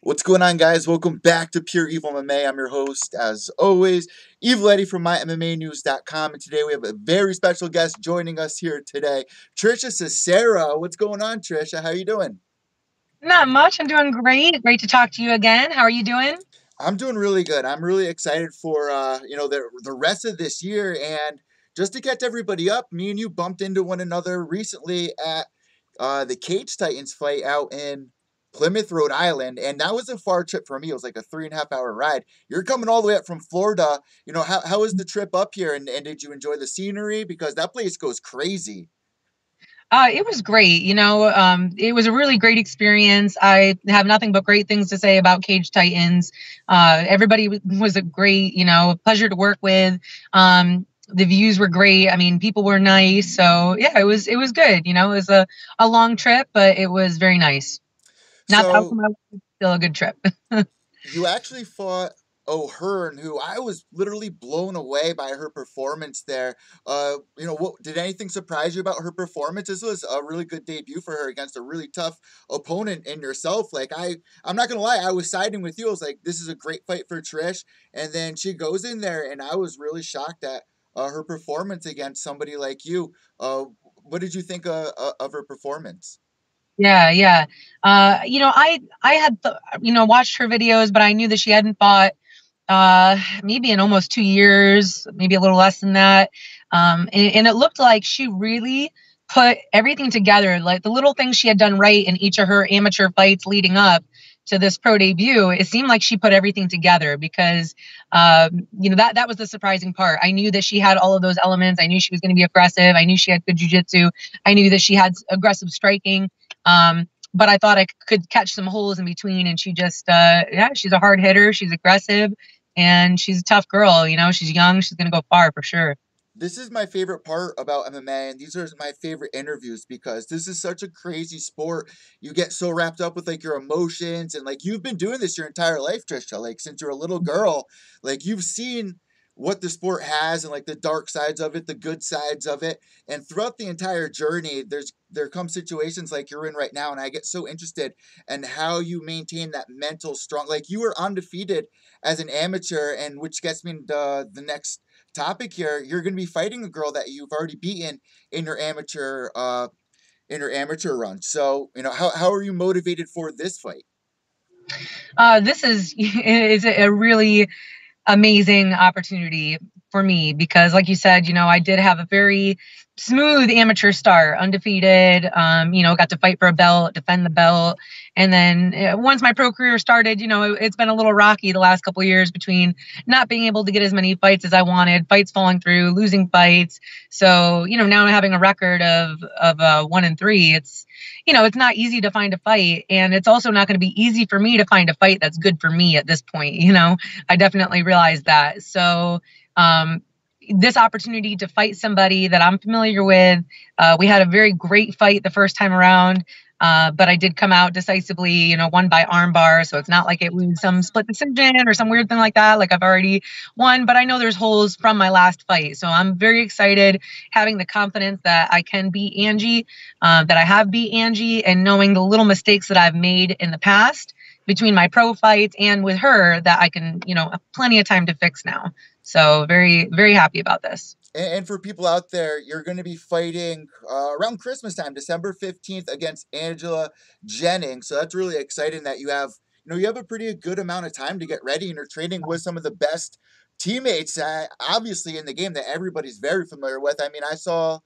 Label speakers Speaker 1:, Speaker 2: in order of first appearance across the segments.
Speaker 1: What's going on, guys? Welcome back to Pure Evil MMA. I'm your host, as always, Evil Eddie from MyMMAnews.com. And today we have a very special guest joining us here today, Trisha Cicero. What's going on, Trisha? How you doing?
Speaker 2: Not much. I'm doing great. Great to talk to you again. How are you doing?
Speaker 1: I'm doing really good. I'm really excited for the rest of this year. And just to catch everybody up, me and you bumped into one another recently at the Cage Titans fight out in Plymouth, Rhode Island, and that was a far trip for me. It was like a 3.5 hour ride. You're coming all the way up from Florida. How was the trip up here, and did you enjoy the scenery? Because that place goes crazy.
Speaker 2: It was great. It was a really great experience. I have nothing but great things to say about Cage Titans. Everybody was a great, pleasure to work with. The views were great. I mean, people were nice. So yeah, it was good. It was a long trip, but it was very nice. Not the
Speaker 1: So
Speaker 2: outcome, still a good trip.
Speaker 1: you actually fought O'Hearn, who I was literally blown away by her performance there. What did anything surprise you about her performance? This was a really good debut for her against a really tough opponent in yourself. I'm not gonna lie, I was siding with you. I was like, this is a great fight for Trish, and then she goes in there, and I was really shocked at her performance against somebody like you. What did you think of her performance?
Speaker 2: Yeah, yeah. I had watched her videos, but I knew that she hadn't fought maybe in almost 2 years, maybe a little less than that. And it looked like she really put everything together, like the little things she had done right in each of her amateur fights leading up to this pro debut. It seemed like she put everything together because, that was the surprising part. I knew that she had all of those elements. I knew she was going to be aggressive. I knew she had good jiu-jitsu. I knew that she had aggressive striking. But I thought I could catch some holes in between, and she just, she's a hard hitter. She's aggressive. And she's a tough girl, she's young. She's going to go far for sure.
Speaker 1: This is my favorite part about MMA, and these are my favorite interviews because this is such a crazy sport. You get so wrapped up with like your emotions, and like you've been doing this your entire life, Trisha. Like since you're a little girl, like you've seen what the sport has and like the dark sides of it, the good sides of it, and throughout the entire journey, there come situations like you're in right now, and I get so interested in how you maintain that mental strong. Like you were undefeated as an amateur, and which gets me into the next topic here. You're going to be fighting a girl that you've already beaten in your amateur run. So how are you motivated for this fight?
Speaker 2: This is a really amazing opportunity for me because, like you said, I did have a very smooth amateur start, undefeated. Got to fight for a belt, defend the belt, and then once my pro career started, it's been a little rocky the last couple of years between not being able to get as many fights as I wanted, fights falling through, losing fights. So now having a record of 1-3, it's not easy to find a fight, and it's also not going to be easy for me to find a fight that's good for me at this point. I definitely realized that. So, this opportunity to fight somebody that I'm familiar with, we had a very great fight the first time around, but I did come out decisively, won by armbar. So it's not like it was some split decision or some weird thing like that. Like I've already won, but I know there's holes from my last fight. So I'm very excited having the confidence that I can beat Angie, that I have beat Angie, and knowing the little mistakes that I've made in the past between my pro fights and with her that I can, have plenty of time to fix now. So very, very happy about this.
Speaker 1: And for people out there, you're going to be fighting around Christmas time, December 15th, against Angela Jennings. So that's really exciting that you have a pretty good amount of time to get ready, and you're training with some of the best teammates, obviously in the game that everybody's very familiar with. I mean, I saw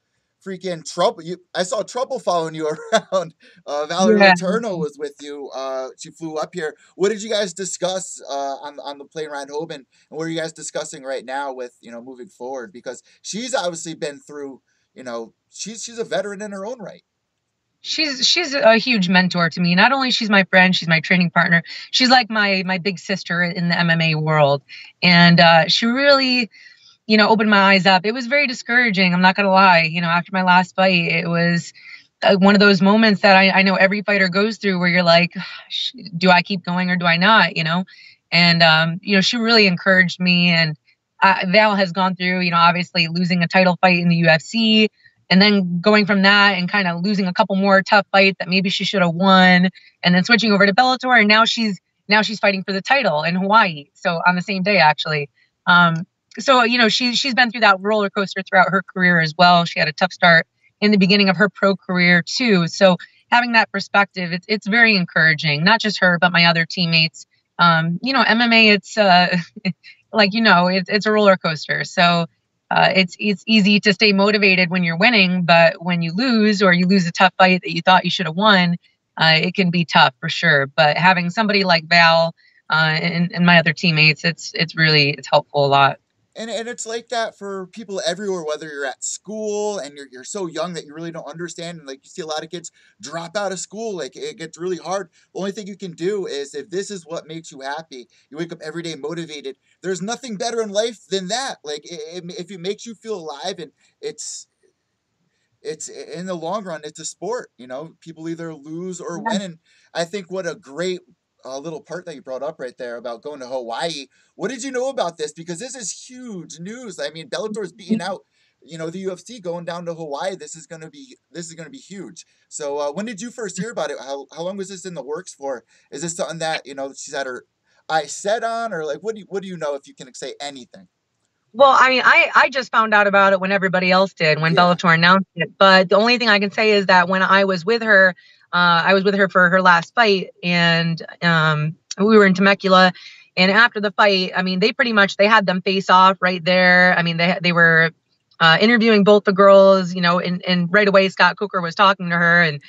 Speaker 1: freaking Trouble. I saw Trouble following you around. Valerie
Speaker 2: Yeah.
Speaker 1: Letourneau was with you. She flew up here. What did you guys discuss on the plane ride home, and what are you guys discussing right now with moving forward? Because she's obviously been through. She's a veteran in her own right.
Speaker 2: She's a huge mentor to me. Not only she's my friend, she's my training partner. She's like my big sister in the MMA world. And she really, opened my eyes up. It was very discouraging. I'm not going to lie. After my last fight, it was one of those moments that I know every fighter goes through where you're like, do I keep going or do I not? And, she really encouraged me. And Val has gone through, obviously losing a title fight in the UFC, and then going from that and kind of losing a couple more tough fights that maybe she should have won, and then switching over to Bellator. And now she's now she's fighting for the title in Hawaii. So on the same day, actually. Um, so she's been through that roller coaster throughout her career as well. She had a tough start in the beginning of her pro career too. So having that perspective, it's very encouraging. Not just her, but my other teammates. MMA, it's it's a roller coaster. So it's easy to stay motivated when you're winning, but when you lose or you lose a tough fight that you thought you should have won, it can be tough for sure. But having somebody like Val and my other teammates, it's helpful a lot.
Speaker 1: And it's like that for people everywhere, whether you're at school and you're so young that you really don't understand, and like you see a lot of kids drop out of school, like it gets really hard. The only thing you can do is, if this is what makes you happy, you wake up every day motivated, there's nothing better in life than that. Like if it makes you feel alive, and it's it's in the long run, it's a sport. People either lose or win. And I think what a great little part that you brought up right there about going to Hawaii. What did you know about this? Because this is huge news. I mean, Bellator's beating out, the UFC, going down to Hawaii. This is gonna be huge. So when did you first hear about it? How long was this in the works for? Is this something that she's had her eye set on, or like what do you know, if you can say anything?
Speaker 2: Well, I mean, I just found out about it when everybody else did, when
Speaker 1: Yeah.
Speaker 2: Bellator announced it. But the only thing I can say is that when I was with her for her last fight, and we were in Temecula. And after the fight, I mean, they had them face off right there. I mean, they were interviewing both the girls, and right away Scott Coker was talking to her,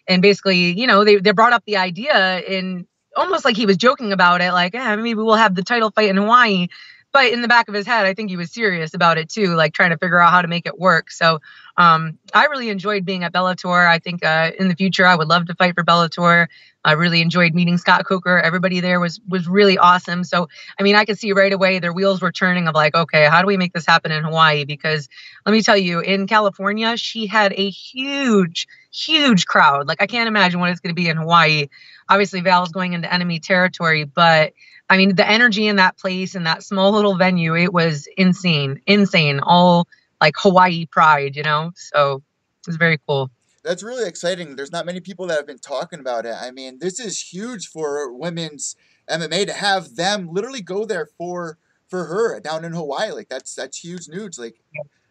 Speaker 2: and basically, they brought up the idea, in almost like he was joking about it, like, yeah, maybe we'll have the title fight in Hawaii. But in the back of his head, I think he was serious about it too, like trying to figure out how to make it work. So I really enjoyed being at Bellator. I think in the future, I would love to fight for Bellator. I really enjoyed meeting Scott Coker. Everybody there was really awesome. So, I mean, I could see right away their wheels were turning of like, okay, how do we make this happen in Hawaii? Because let me tell you, in California, she had a huge, huge crowd. Like, I can't imagine what it's going to be in Hawaii. Obviously, Val's going into enemy territory, but I mean, the energy in that place, in that small little venue, it was insane, insane. All like Hawaii pride. So it was very cool.
Speaker 1: That's really exciting. There's not many people that have been talking about it. I mean, this is huge for women's MMA, to have them literally go there for her down in Hawaii. Like that's huge news. Like,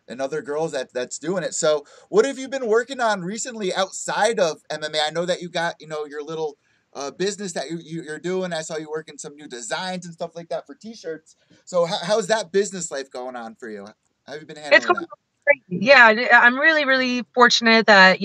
Speaker 1: and other girls that's doing it. So, what have you been working on recently outside of MMA? I know that you got your little business that you're doing. I saw you working some new designs and stuff like that for T-shirts. So, how's that business life going on for you? How have you been
Speaker 2: It's
Speaker 1: handling
Speaker 2: going
Speaker 1: that?
Speaker 2: great. Yeah, I'm really, really fortunate that,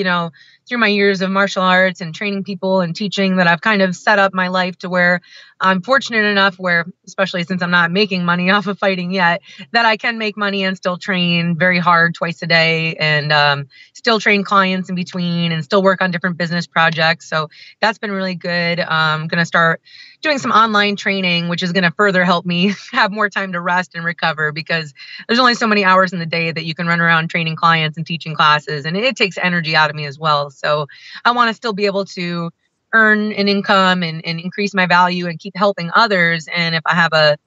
Speaker 2: through my years of martial arts and training people and teaching, that I've kind of set up my life to where I'm fortunate enough where, especially since I'm not making money off of fighting yet, that I can make money and still train very hard twice a day, and still train clients in between, and still work on different business projects. So that's been really good. I'm going to start doing some online training, which is going to further help me have more time to rest and recover, because there's only so many hours in the day that you can run around training clients and teaching classes, and it takes energy out of me as well. So I want to still be able to earn an income, and increase my value and keep helping others. And if I have a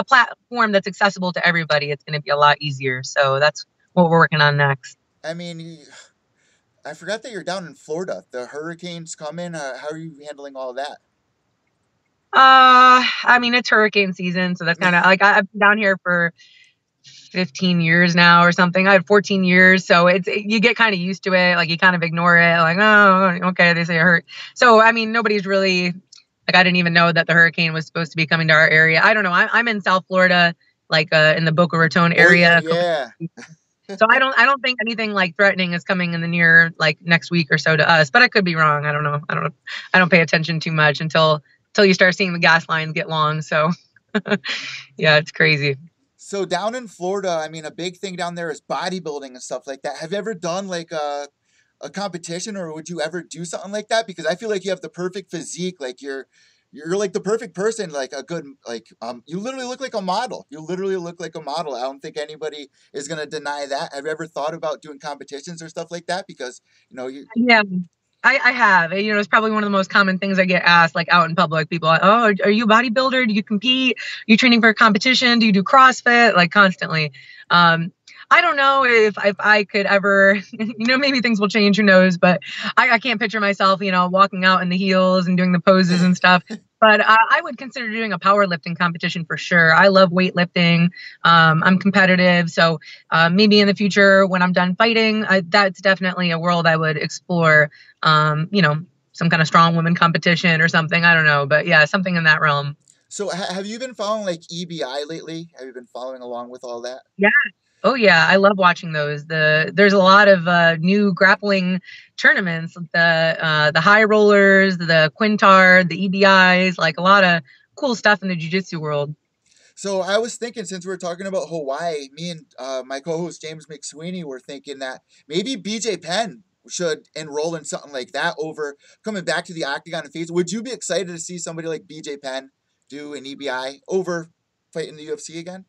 Speaker 2: platform that's accessible to everybody, it's going to be a lot easier. So that's what we're working on next.
Speaker 1: I mean, I forgot that you're down in Florida. The hurricanes coming. How are you handling all that?
Speaker 2: I mean, it's hurricane season, so that's kind of like I've been down here for 15 years now or something. I had 14 years. So you get kind of used to it. Like, you kind of ignore it. Like, oh, okay, they say it hurt. So, I mean, nobody's really, like, I didn't even know that the hurricane was supposed to be coming to our area. I don't know. I'm in South Florida, like in the Boca Raton
Speaker 1: Oh yeah,
Speaker 2: area.
Speaker 1: yeah.
Speaker 2: So I don't think anything like threatening is coming in the near, like, next week or so to us, but I could be wrong. I don't know. I don't pay attention too much until you start seeing the gas lines get long. So yeah, it's crazy.
Speaker 1: So down in Florida, I mean, a big thing down there is bodybuilding and stuff like that. Have you ever done like a competition, or would you ever do something like that? Because I feel like you have the perfect physique. Like you're like the perfect person. Like a good you literally look like a model. You literally look like a model. I don't think anybody is gonna deny that. Have you ever thought about doing competitions or stuff like that? Because you.
Speaker 2: Yeah. I have. It's probably one of the most common things I get asked, like, out in public. People are, oh, are you a bodybuilder? Do you compete? Are you training for a competition? Do you do CrossFit? Like, constantly. I don't know if I could ever, maybe things will change, who knows, but I can't picture myself, walking out in the heels and doing the poses and stuff. But I would consider doing a powerlifting competition for sure. I love weightlifting. I'm competitive, so maybe in the future when I'm done fighting, that's definitely a world I would explore. You know, some kind of strong woman competition or something. I don't know, but yeah, something in that realm.
Speaker 1: So have you been following like EBI lately? Have you been following along with all that?
Speaker 2: Yeah. Oh yeah, I love watching those. There's a lot of new grappling tournaments. The high rollers, the quintard, the EBIs, like a lot of cool stuff in the jiu-jitsu world.
Speaker 1: So I was thinking, since we're talking about Hawaii, me and my co-host James McSweeney were thinking that maybe BJ Penn should enroll in something like that over coming back to the octagon and face. Would you be excited to see somebody like BJ Penn do an EBI over fighting the UFC again?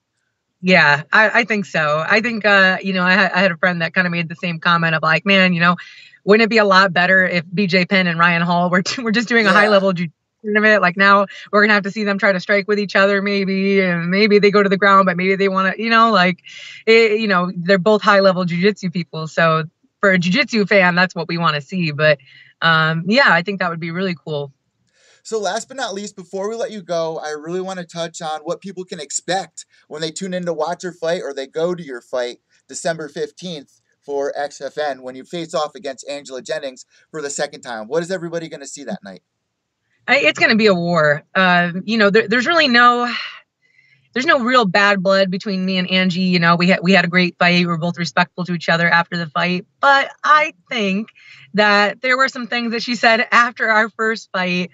Speaker 2: Yeah, I think so. I think, you know, I had a friend that kind of made the same comment of like, man, you know, wouldn't it be a lot better if BJ Penn and Ryan Hall were just doing a high
Speaker 1: Yeah.
Speaker 2: level tournament? Like now we're gonna have to see them try to strike with each other, maybe, and maybe they go to the ground, but maybe they want to, you know, like, you know, they're both high level jujitsu people. So for a jujitsu fan, that's what we want to see. But yeah, I think that would be really cool.
Speaker 1: So last but not least, before we let you go, I really want to touch on what people can expect when they tune in to watch your fight or they go to your fight December 15th for XFN when you face off against Angela Jennings for the second time. What is everybody going to see that night?
Speaker 2: It's going to be a war. You know, there's really there's no real bad blood between me and Angie. You know, we had a great fight. We were both respectful to each other after the fight. But I think that there were some things that she said after our first fight,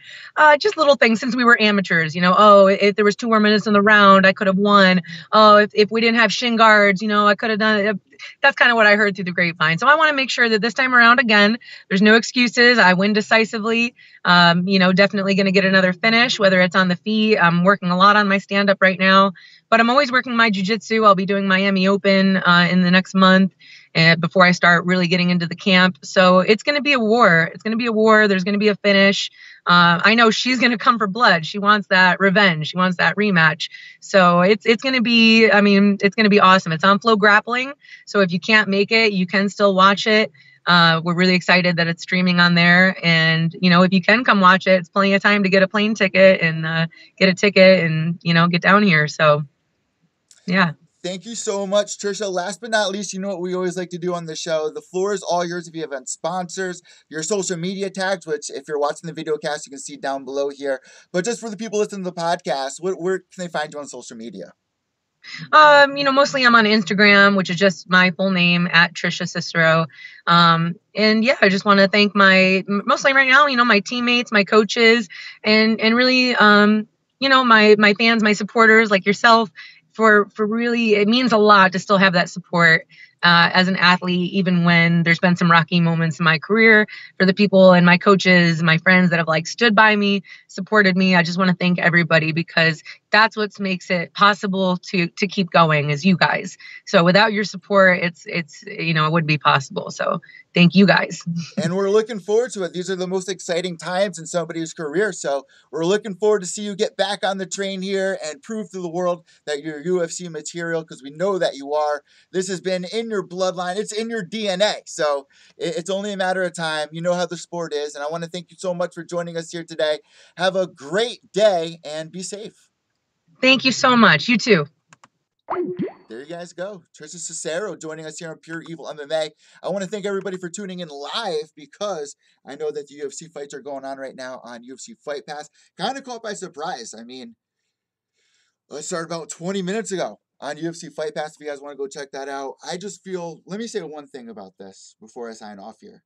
Speaker 2: just little things since we were amateurs. You know, oh, if there was 2 more minutes in the round, I could have won. Oh, if we didn't have shin guards, you know, I could have done it. That's kind of what I heard through the grapevine. So I want to make sure that this time around, again, there's no excuses. I win decisively. You know, definitely going to get another finish, whether it's on the feet. I'm working a lot on my stand up right now, but I'm always working my jujitsu. I'll be doing Miami Open in the next month before I start really getting into the camp. So it's going to be a war. It's going to be a war. There's going to be a finish. I know she's going to come for blood. She wants that revenge. She wants that rematch. So it's going to be, I mean, it's going to be awesome. It's on Flow Grappling. So if you can't make it, you can still watch it. We're really excited that it's streaming on there. And, you know, if you can come watch it, it's plenty of time to get a plane ticket and get a ticket and, you know, get down here. So, yeah.
Speaker 1: Thank you so much, Trisha. Last but not least, you know what we always like to do on the show. The floor is all yours if you have any sponsors, your social media tags, which if you're watching the video cast, you can see down below here. But just for the people listening to the podcast, where can they find you on social media?
Speaker 2: You know, mostly I'm on Instagram, which is just my full name at Trisha Cicero. And yeah, I just want to thank mostly right now, you know, my teammates, my coaches, and really, you know, my fans, my supporters like yourself for really, it means a lot to still have that support. As an athlete, even when there's been some rocky moments in my career, for the people and my coaches, my friends that have like stood by me, supported me. I just want to thank everybody because that's what makes it possible to keep going is you guys. So without your support, it's you know, it wouldn't be possible. So thank you guys.
Speaker 1: And we're looking forward to it. These are the most exciting times in somebody's career. So we're looking forward to see you get back on the train here and prove to the world that you're UFC material because we know that you are. This has been in your bloodline. It's in your DNA. So it's only a matter of time. You know how the sport is. And I want to thank you so much for joining us here today. Have a great day and be safe.
Speaker 2: Thank you so much. You too.
Speaker 1: There you guys go. Trisha Cicero joining us here on Pure Evil MMA. I want to thank everybody for tuning in live because I know that the UFC fights are going on right now on UFC Fight Pass. Kind of caught by surprise. I mean, it started about 20 minutes ago on UFC Fight Pass. If you guys want to go check that out, I just feel, let me say one thing about this before I sign off here.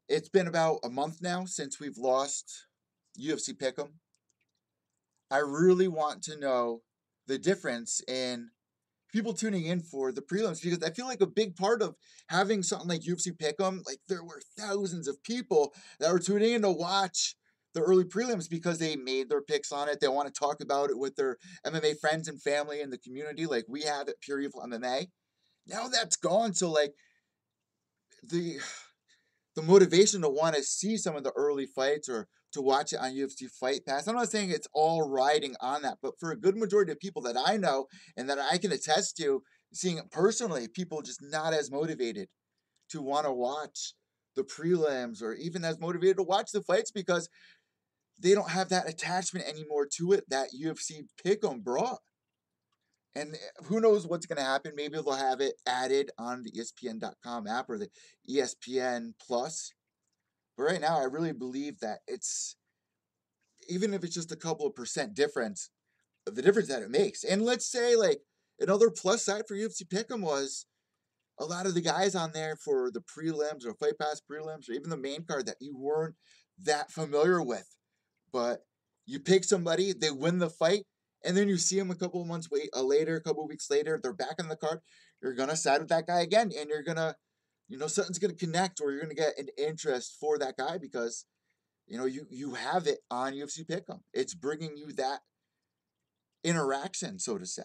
Speaker 1: It's been about a month now since we've lost UFC Pick'em. I really want to know the difference in people tuning in for the prelims because I feel like a big part of having something like UFC Pick'em, like there were thousands of people that were tuning in to watch the early prelims because they made their picks on it. They want to talk about it with their MMA friends and family in the community, like we have at Pure Evil MMA. Now that's gone, so like the the motivation to want to see some of the early fights or to watch it on UFC Fight Pass. I'm not saying it's all riding on that, but for a good majority of people that I know and that I can attest to, seeing it personally, people just not as motivated to want to watch the prelims or even as motivated to watch the fights because they don't have that attachment anymore to it that UFC Pick'em brought. And who knows what's going to happen? Maybe they'll have it added on the ESPN.com app or the ESPN Plus. But right now, I really believe that it's, even if it's just a couple of percent difference, the difference that it makes. And let's say, like, another plus side for UFC Pick'em was a lot of the guys on there for the prelims or Fight Pass prelims or even the main card that you weren't that familiar with. But you pick somebody, they win the fight, and then you see them a couple of months later, a couple of weeks later, they're back on the card. You're going to side with that guy again, and you're going to, something's going to connect, or you're going to get an interest for that guy because, you have it on UFC Pick'em. It's bringing you that interaction, so to say.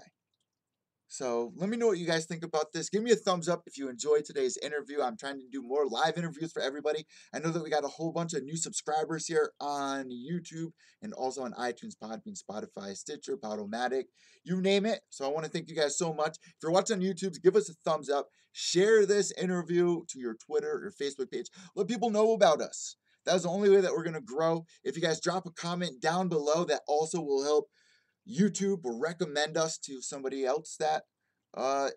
Speaker 1: So let me know what you guys think about this. Give me a thumbs up if you enjoyed today's interview. I'm trying to do more live interviews for everybody. I know that we got a whole bunch of new subscribers here on YouTube and also on iTunes, Podbean, Spotify, Stitcher, Podomatic, you name it. So I want to thank you guys so much. If you're watching on YouTube, give us a thumbs up. Share this interview to your Twitter or Facebook page. Let people know about us. That's the only way that we're going to grow. If you guys drop a comment down below, that also will help YouTube will recommend us to somebody else that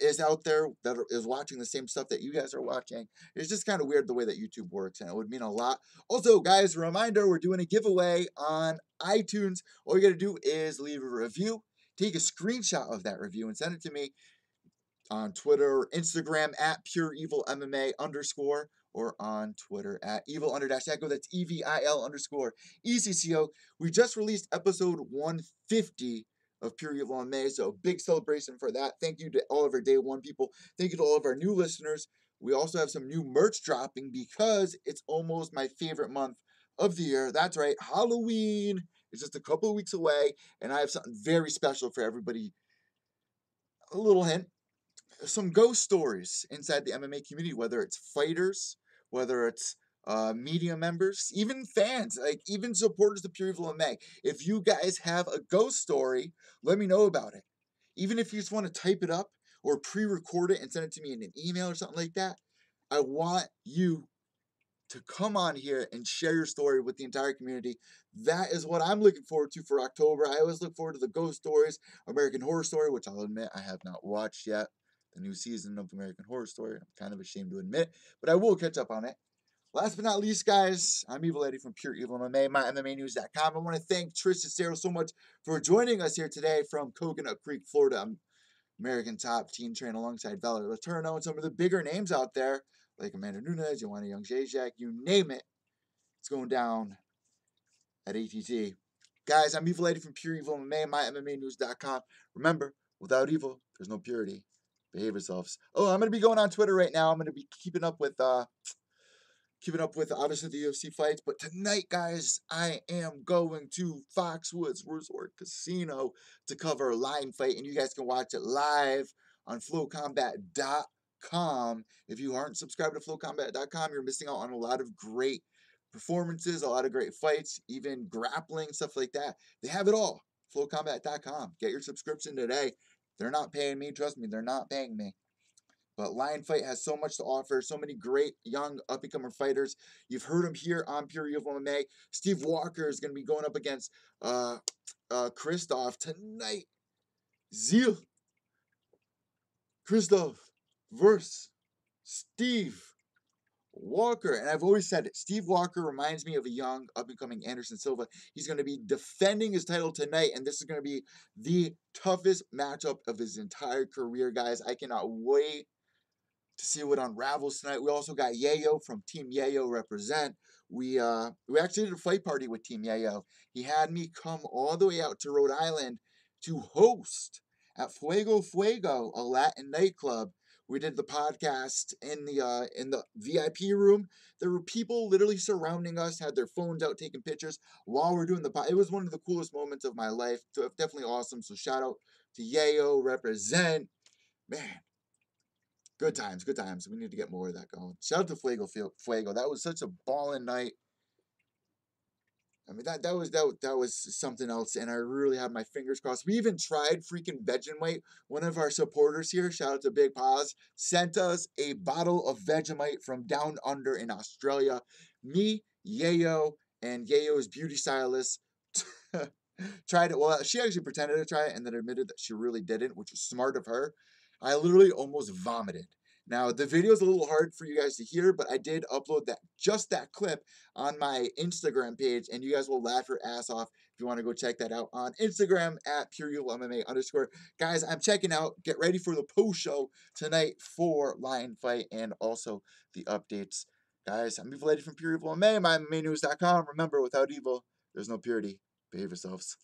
Speaker 1: is out there that is watching the same stuff that you guys are watching. It's just kind of weird the way that YouTube works, and it would mean a lot. Also, guys, a reminder, we're doing a giveaway on iTunes. All you got to do is leave a review, take a screenshot of that review, and send it to me on Twitter or Instagram at @PureEvilMMA_ or on Twitter at evil_echo. That's EVIL_ECCO. We just released episode 150 of Pure Evil MMA, so big celebration for that. Thank you to all of our day one people. Thank you to all of our new listeners. We also have some new merch dropping because it's almost my favorite month of the year. That's right, Halloween is just a couple of weeks away, and I have something very special for everybody. A little hint. Some ghost stories inside the MMA community, whether it's fighters, whether it's media members, even fans, like even supporters of Pure Evil MMA. If you guys have a ghost story, let me know about it. Even if you just want to type it up or pre-record it and send it to me in an email or something like that, I want you to come on here and share your story with the entire community. That is what I'm looking forward to for October. I always look forward to the ghost stories, American Horror Story, which I'll admit I have not watched yet. The new season of American Horror Story. I'm kind of ashamed to admit, but I will catch up on it. Last but not least, guys, I'm Evil Eddie from Pure Evil MMA, MyMMAnews.com. I want to thank Trisha Cicero so much for joining us here today from Coconut Creek, Florida. American top teen train alongside Valerie Letourneau and some of the bigger names out there, like Amanda Nunes, Joanna Young-Jacek, you name it. It's going down at ATT. Guys, I'm Evil Eddie from Pure Evil MMA, MyMMAnews.com. Remember, without evil, there's no purity. Behave yourselves. Oh, I'm going to be going on Twitter right now. I'm going to be keeping up with obviously the UFC fights. But tonight, guys, I am going to Foxwoods Resort Casino to cover a line fight, and you guys can watch it live on flowcombat.com. If you aren't subscribed to flowcombat.com, you're missing out on a lot of great performances, a lot of great fights, even grappling, stuff like that. They have it all. flowcombat.com. Get your subscription today. They're not paying me. Trust me, they're not paying me. But Lion Fight has so much to offer, so many great young up-and-comer fighters. You've heard him here on Pure Evil MMA. Steve Walker is going to be going up against Christoph tonight. Zeal. Christoph versus Steve Walker. And I've always said it. Steve Walker reminds me of a young up-and-coming Anderson Silva. He's going to be defending his title tonight, and this is going to be the toughest matchup of his entire career, guys. I cannot wait to see what unravels tonight. We also got Yayo from Team Yayo Represent. We actually did a fight party with Team Yayo. He had me come all the way out to Rhode Island to host at Fuego Fuego, a Latin nightclub. We did the podcast in the VIP room. There were people literally surrounding us, had their phones out taking pictures while we're doing the podcast. It was one of the coolest moments of my life. Definitely awesome. So shout out to Yayo Represent. Man, good times, good times. We need to get more of that going. Shout out to Fuego. That was such a ballin' night. I mean, that was something else, and I really have my fingers crossed. We even tried freaking Vegemite. One of our supporters here, shout out to Big Paws, sent us a bottle of Vegemite from down under in Australia. Me, Yayo, and Yayo's beauty stylist tried it. Well, she actually pretended to try it and then admitted that she really didn't, which was smart of her. I literally almost vomited. Now, the video is a little hard for you guys to hear, but I did upload that clip on my Instagram page, and you guys will laugh your ass off if you want to go check that out on Instagram at @PureEvilMMA_. Guys, I'm checking out. Get ready for the post show tonight for Lion Fight and also the updates. Guys, I'm Evil Lady from Pure Evil MMA, MyMMAnews.com. Remember, without evil, there's no purity. Behave yourselves.